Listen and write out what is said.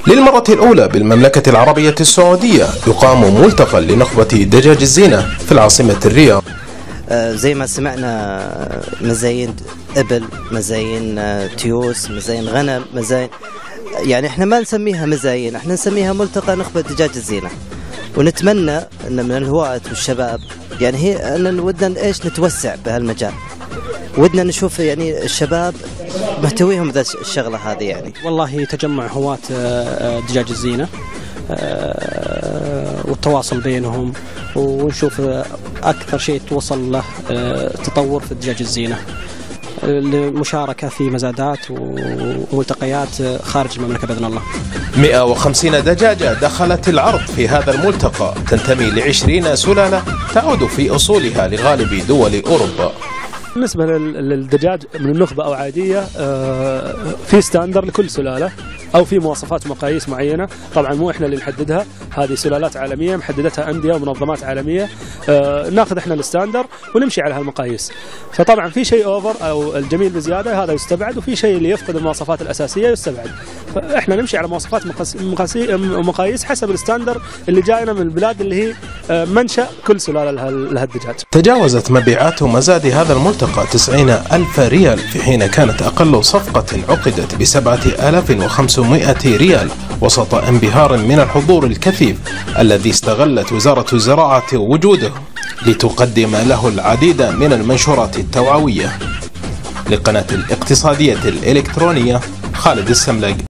للمرة الأولى بالمملكة العربية السعودية يقام ملتقى لنخبة دجاج الزينة في العاصمة الرياض. زي ما سمعنا مزاين إبل، مزاين تيوس، مزاين غنم، مزاين، يعني احنا ما نسميها مزاين، احنا نسميها ملتقى نخبة دجاج الزينة. ونتمنى ان من الهواة والشباب يعني هي ان ودنا ايش نتوسع بهالمجال، ودنا نشوف يعني الشباب محتويهم ذا الشغله هذه. يعني والله تجمع هواة دجاج الزينة والتواصل بينهم، ونشوف اكثر شيء توصل له تطور في دجاج الزينة، المشاركة في مزادات وملتقيات خارج المملكة بإذن الله. 150 دجاجة دخلت العرض في هذا الملتقى، تنتمي ل20 سلالة تعود في أصولها لغالب دول أوروبا. بالنسبة للدجاج من النخبة أو عادية، في ستاندر لكل سلالة أو في مواصفات ومقاييس معينة، طبعا مو إحنا اللي نحددها، هذه سلالات عالمية محددتها أندية ومنظمات عالمية، ناخذ إحنا الستاندر ونمشي على هالمقاييس. فطبعا في شيء أوفر أو الجميل بزيادة هذا يستبعد، وفي شيء اللي يفقد المواصفات الأساسية يستبعد. فإحنا نمشي على مواصفات ومقاييس حسب الستاندر اللي جاينا من البلاد اللي هي منشأ كل سلالة لها الدجاج. تجاوزت مبيعات مزاد هذا الملتقى 90,000 ريال، في حين كانت أقل صفقة عقدت ب7,500 ريال، وسط انبهار من الحضور الكثيف الذي استغلت وزارة الزراعة وجوده لتقدم له العديد من المنشورات التوعوية. لقناة الاقتصادية الإلكترونية، خالد السملق.